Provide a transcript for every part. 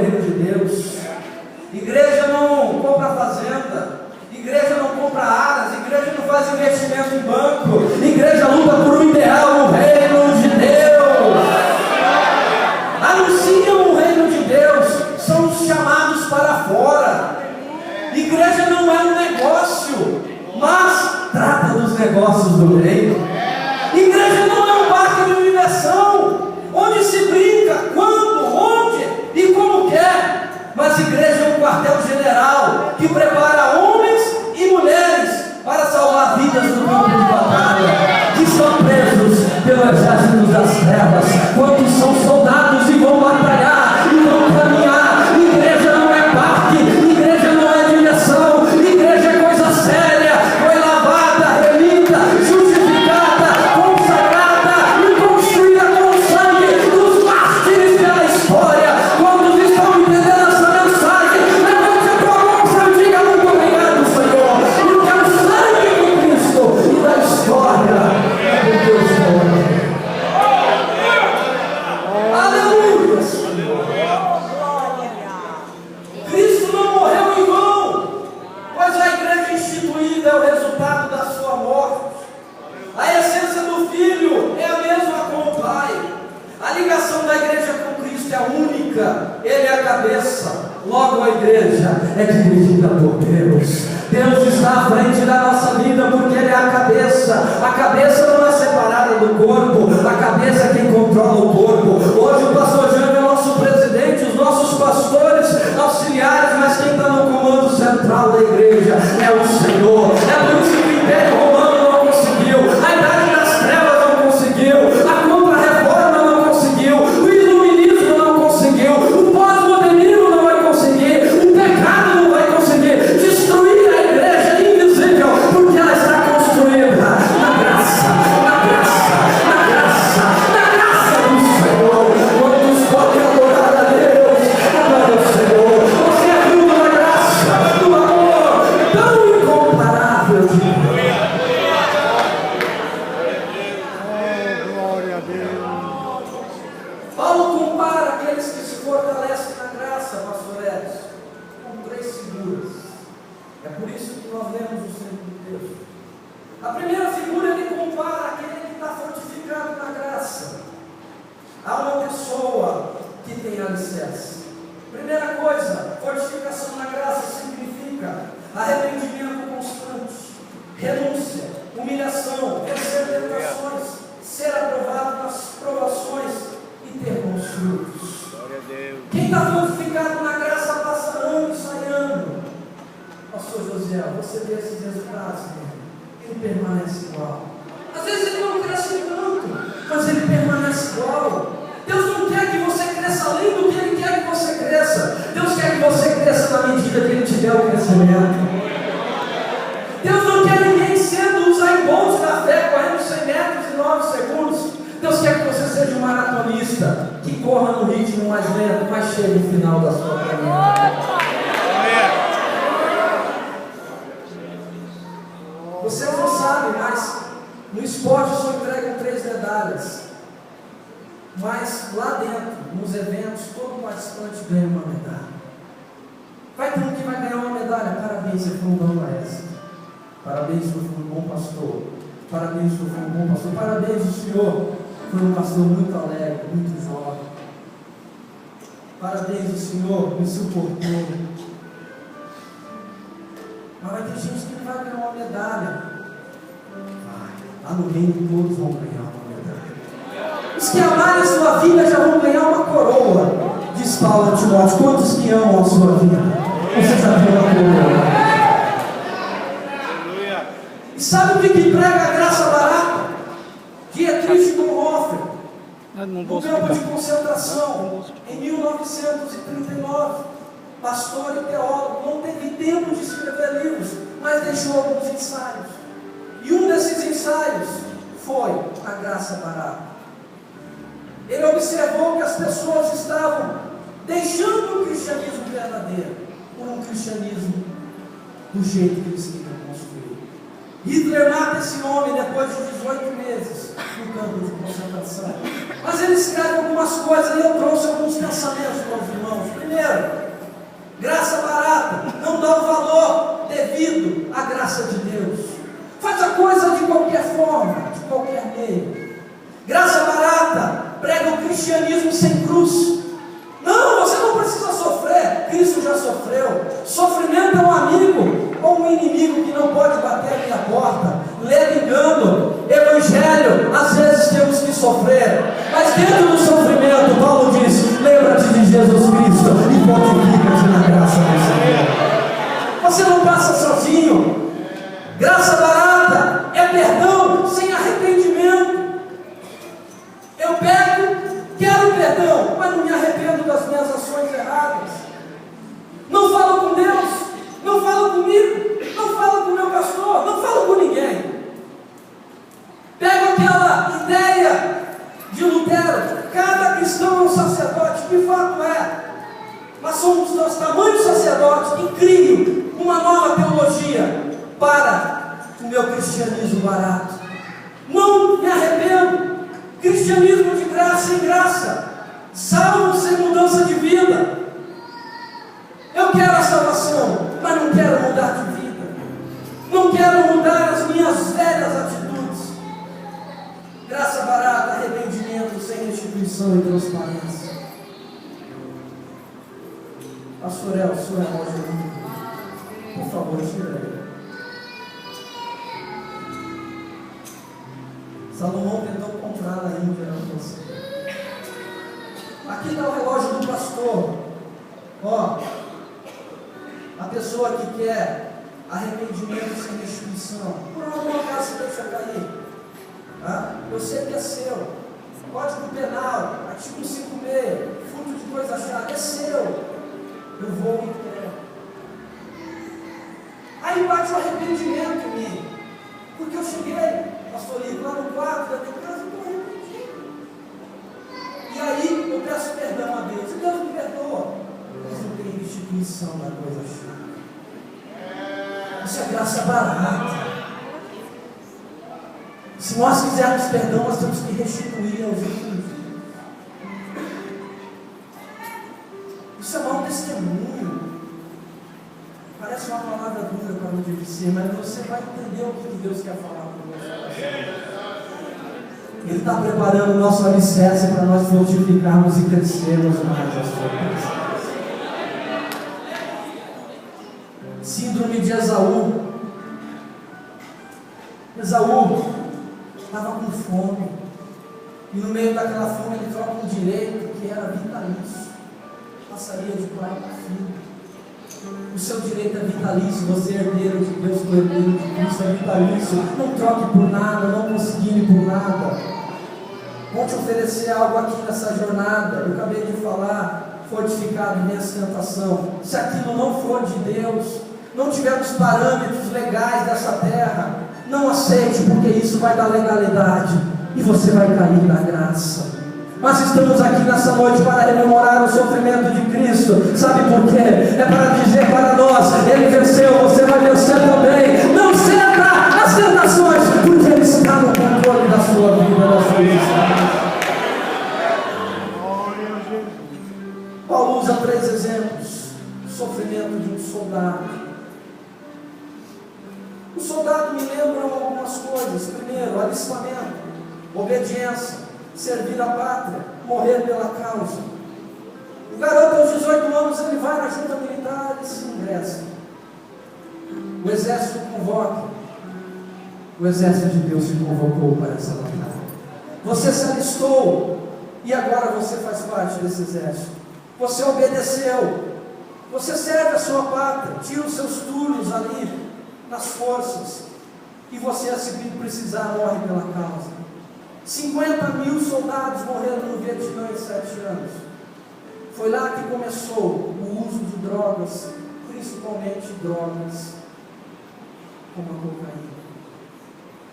reino de Deus. Igreja não compra fazenda, igreja não compra áreas, igreja não faz investimento em banco, igreja luta por um ideal no reino de Deus. Anunciam o reino de Deus, são os chamados para fora. Igreja não é um negócio, mas trata dos negócios do reino. Igreja não é um parque de diversão, onde se brinca, quando, onde e como quer. Mas igreja é um quartel-general que prepara homens e mulheres para salvar vidas no campo de batalha, que estão presos pelo exército das trevas. Quantos são soldados e vão batalhar e vão caminhar? Igreja não é parque, igreja não é diversão, igreja é coisa séria. Foi lavada, remida, justificada, consagrada e construída com o sangue dos mártires pela história. Quando estão entendendo essa mensagem, levante a tua mão e diga muito obrigado, Senhor, porque é o sangue de Cristo e da história do Deus forte. Aleluia, Senhor. Cristo não morreu em vão, pois a igreja instituída é o resultado da sua morte. A essência do Filho é a mesma com o Pai. A ligação da igreja com Cristo é única. Ele é a cabeça, logo a igreja é dirigida por Deus. Deus está à frente da nossa vida porque Ele é a cabeça. A cabeça não é separada do corpo, a cabeça é quem controla o corpo. Hoje o pastor Jânio é nosso presidente, os nossos pastores auxiliares, mas quem está no comando central da igreja é o Senhor. É por isso que o Império Romano não conseguiu, a Idade das Trevas não conseguiu, a Contra-Reforma não conseguiu, o Iluminismo não conseguiu, o pós-modernismo não vai conseguir, o pecado não vai conseguir destruir a igreja invisível, porque ela está construída na graça, na graça, na graça, na graça do Senhor. Quantos podem adorar a Deus? Adore o Senhor. Você é fruto da graça, do amor tão incomparável de Deus. Glória a Deus. Paulo compara aqueles que se fortalecem na graça, pastor Edson, com 3 figuras. É por isso que nós lemos o segundo texto. A primeira figura ele compara aquele que está fortificado na graça a uma pessoa que tem alicerce. Primeira coisa, fortificação na graça significa arrependimento constante, renúncia, humilhação, vencer tentações, ser aprovado nas provações e ter bons frutos. Glória a Deus. Quem está fortificado na graça passa ano e sai ano. Pastor José, você vê esses resultados, né? Ele permanece igual. Às vezes ele não cresce tanto, mas ele permanece igual. Deus não quer que você cresça além do que Ele quer que você cresça. Deus quer que você cresça na medida que Ele te der o crescimento. Deus não quer ninguém sendo os Zaimbolts da fé, correndo 100 metros em 9 segundos. Deus quer que você seja um maratonista, que corra no ritmo mais lento, mas chegue no final da sua caminhada. Vocês não sabem, mas no esporte só entregam 3 medalhas. Mas lá dentro, nos eventos, todo participante ganha uma medalha. Vai ter um que vai ganhar uma medalha. Parabéns, você foi um bom maestro. Parabéns, você foi um bom pastor. Parabéns, você foi um bom pastor. Parabéns, o senhor foi um pastor muito alegre, muito jovem. Parabéns, o senhor me suportou. Mas vai ter gente que não vai ganhar uma medalha. Lá no reino todos vão ganhar uma medalha. Os que amarem a sua vida já vão ganhar uma coroa. Diz Paulo a Timóteo: quantos que amam a sua vida? Você já tem uma coroa. E sabe o que prega a graça barata? Dietrich Bonhoeffer, no campo de concentração, em 1939, pastor e teólogo, não teve tempo de escrever livros, mas deixou alguns ensaios. E um desses ensaios foi a graça barata. Ele observou que as pessoas estavam deixando o cristianismo verdadeiro por um cristianismo do jeito que eles queriam construir. Hitler mata esse homem depois de 18 meses no campo de concentração. Mas ele escreve algumas coisas e eu trouxe alguns pensamentos para os irmãos. Primeiro, Graça barata, não dá o valor devido à graça de Deus. Faz a coisa de qualquer forma, de qualquer meio. Graça barata, prega o cristianismo sem cruz. Não, você não precisa sofrer, Cristo já sofreu. Sofrimento é um amigo ou um inimigo que não pode bater a minha porta. Lê engano, evangelho, às vezes temos que sofrer, mas dentro do sofrimento, Paulo diz: lembra-te de Jesus Cristo e fortifica-te na graça do Senhor. Você não passa sozinho. Graça barata é perdão sem arrependimento. Eu pego, quero perdão, mas não me arrependo das minhas ações erradas. Não falo com Deus, não falo comigo, não falo com meu pastor, não falo com ninguém. Pego aquela ideia de Lutero: cada cristão é um sacerdote. De fato é, mas somos nós tamanhos sacerdotes que criam uma nova teologia para o meu cristianismo barato. Não me arrependo. Cristianismo de graça em graça, salvo sem mudança de vida. Eu quero a salvação, mas não quero mudar de vida. Não quero mudar as minhas velhas atitudes. Graça barata, arrependimento sem restituição e transparência. Pastor El, sua relógio, por favor, tira aí. Salomão tentou comprar na Índia, não conseguiu. Aqui está o relógio do pastor. Ó, a pessoa que quer arrependimento sem restituição, por alguma acaso você deixa cair. Tá? Eu sei que é seu. Código penal, artigo 56, furto de coisa chata, é seu. Eu vou e quero. Aí bate o arrependimento em mim, porque eu cheguei, pastor Lito, lá no quarto da minha casa, eu estou arrependido. E aí eu peço perdão a Deus, e Deus me perdoa, mas não tem restituição da coisa chata. Isso é graça barata. Se nós quisermos perdão, nós temos que restituir aos outros. Isso é mau testemunho. Parece uma palavra dura para não dizer, mas você vai entender o que Deus quer falar para nós. Ele está preparando o nosso alicerce para nós fortificarmos e crescermos mais as forças. Síndrome de Esaú. Esaú estava com fome, e no meio daquela fome ele troca um direito que era vitalício, passaria de pai para filho. O seu direito é vitalício, você é herdeiro de Deus, o herdeiro de Cristo é vitalício. Não troque por nada, não consigne por nada. Vou te oferecer algo aqui nessa jornada. Eu acabei de falar, fortificado em minha tentação. Se aquilo não for de Deus, não tiver os parâmetros legais dessa terra, não aceite, porque isso vai dar legalidade e você vai cair na graça. Mas estamos aqui nessa noite para rememorar o sofrimento de Cristo. Sabe por quê? É para dizer para nós: Ele venceu, você vai vencer também. Não ceda às tentações, porque Ele está no controle da sua vida, da sua vida. Paulo usa 3 exemplos: o sofrimento de um soldado. O soldado me lembra algumas coisas. Primeiro, alistamento, obediência, servir a pátria, morrer pela causa. O garoto aos 18 anos, ele vai na junta militar e se ingressa. O exército convoca. O exército de Deus te convocou para essa batalha. Você se alistou e agora você faz parte desse exército. Você obedeceu. Você serve a sua pátria, tira os seus turnos ali nas forças, e você, se precisar, morre pela causa. 50.000 soldados morreram no Vietnã em 7 anos. Foi lá que começou o uso de drogas, principalmente drogas como a cocaína.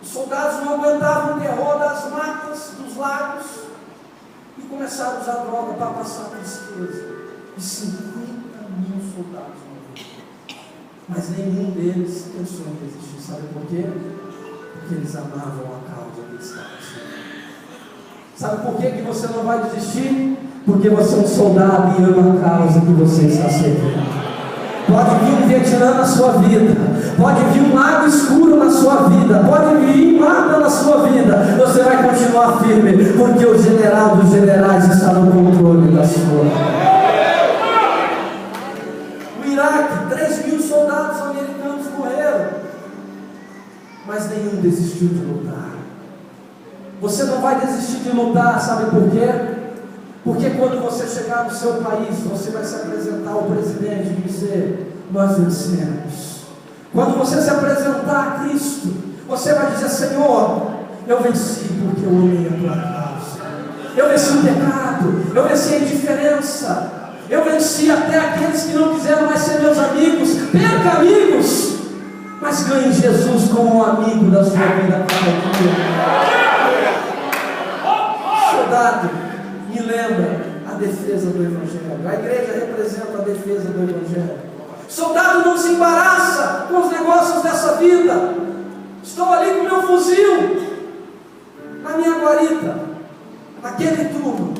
Os soldados não aguentavam o terror das matas, dos lagos, e começaram a usar droga para passar tristeza. E 50.000 soldados morreram. Mas nenhum deles pensou em desistir. Sabe por quê? Porque eles amavam a causa que eles estavam servindo. Sabe por que você não vai desistir? Porque você é um soldado e ama a causa que você está servindo. Pode vir um Vietnã na sua vida, pode vir um lago escuro na sua vida, pode vir nada na sua vida, você vai continuar firme, porque o general dos generais está no controle da sua vida. O Iraque, 3.000 soldados americanos morreram, mas nenhum desistiu de lutar. Você não vai desistir de lutar, sabe por quê? Porque quando você chegar no seu país, você vai se apresentar ao presidente e dizer: nós vencemos. Quando você se apresentar a Cristo, você vai dizer: Senhor, eu venci porque eu amei a tua causa. Eu venci o pecado, eu venci a indiferença, eu venci até aqueles que não quiseram mais ser meus amigos. Perca amigos, mas ganhe Jesus como um amigo da sua vida cada dia. Soldado, me lembra a defesa do Evangelho. A igreja representa a defesa do Evangelho. Soldado não se embaraça com os negócios dessa vida. Estou ali com meu fuzil, na minha guarita, naquele turno.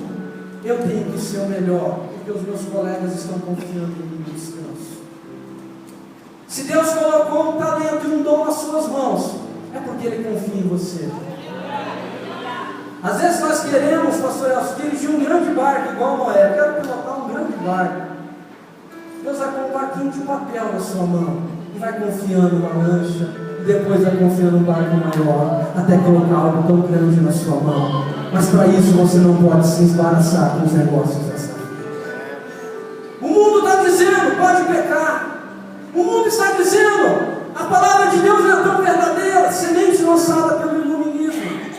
Eu tenho que ser o melhor, porque os meus colegas estão confiando em mim no descanso. Se Deus colocou um talento e um dom nas suas mãos, é porque Ele confia em você. Às vezes nós queremos, pastor Elcio, dirigir um grande barco igual Noé. Eu quero pilotar um grande barco. Deus vai pôr um barquinho de papel na sua mão e vai confiando na lancha, e depois vai confiando no barco maior, até colocar algo tão grande na sua mão. Mas para isso você não pode se embaraçar com os negócios dessa vida. O mundo está dizendo: pode pecar. O mundo está dizendo: a palavra de Deus não é tão verdadeira, semente lançada pelo iluminismo.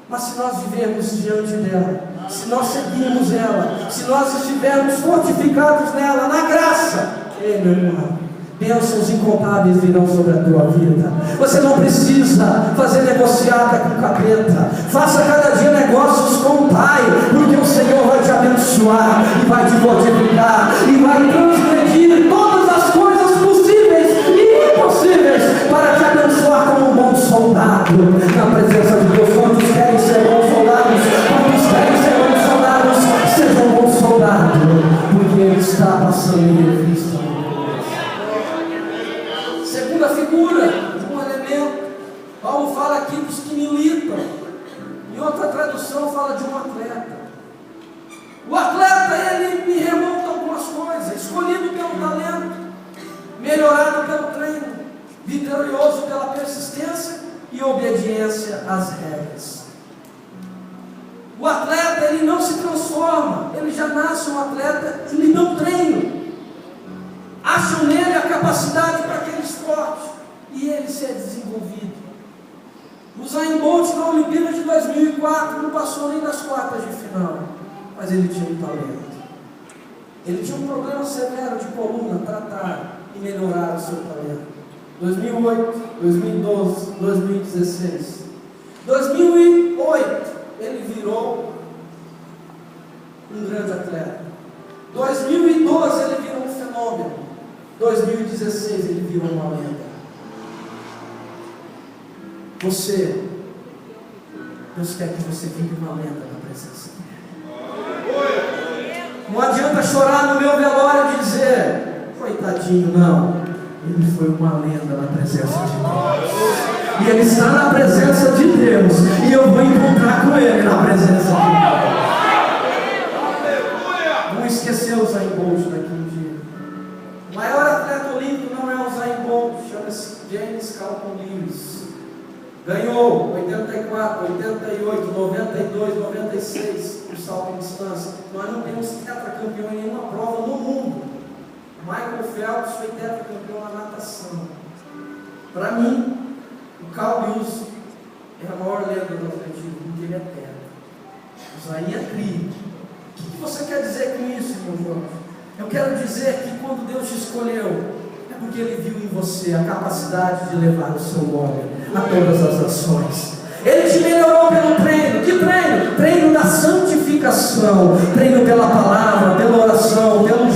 Mas se nós vivermos diante dela, se nós seguirmos ela, se nós estivermos fortificados nela, na graça, ei meu irmão, bênçãos incontáveis virão sobre a tua vida. Você não precisa fazer negociata com o capeta. Faça cada dia negócios com o Pai, porque o Senhor vai te abençoar e vai te fortificar e vai transgredir todas as coisas possíveis e impossíveis para te abençoar como um bom soldado na presença de Deus. Quantos querem ser bons soldados? Quantos querem ser bons soldados? Seja um bom soldado, porque Ele está passando em revista. Segunda figura, um elemento, Paulo fala aqui dos que militam. Em outra tradução fala de um atleta. O atleta, ele me remonta algumas coisas: escolhido pelo talento, melhorado pelo treino, vitorioso pela persistência e obediência às regras. O atleta, ele não se transforma, ele já nasce um atleta e lhe dão treino. Acham nele a capacidade para aquele esporte e ele se é desenvolvido. O Usain Bolt na Olimpíada de 2004 não passou nem das quartas de final, mas ele tinha um talento. Ele tinha um problema severo de coluna, tratar e melhorar o seu talento. 2008, 2012, 2016. 2008 ele virou um grande atleta. 2012 ele virou um fenômeno. 2016 ele virou uma lenda. Você, Deus quer que você vire uma lenda na presença dele. Não adianta chorar no meu velório e dizer: coitadinho, não. Ele foi uma lenda na presença de Deus. E ele está na presença de Deus. E eu vou encontrar com ele na presença de Deus. Não esquecer o Usain Bolt daquele dia. O maior atleta olímpico não é o Usain Bolt, chama-se James Carlton Lewis. Ganhou 84, 88, 92, 96 o salto em distância. Nós não temos tetracampeão em nenhuma prova no mundo. Michael Phelps foi tetracampeão na natação. Para mim, o Carl Lewis é a maior lenda do atletismo, porque ele é terra. Usain é trilho. O que você quer dizer com isso, meu Jorge? Eu quero dizer que quando Deus te escolheu, é porque Ele viu em você a capacidade de levar o seu nome a todas as ações. Ele te melhorou pelo treino. Que treino? Treino da santificação. Treino pela palavra, pela oração, pelo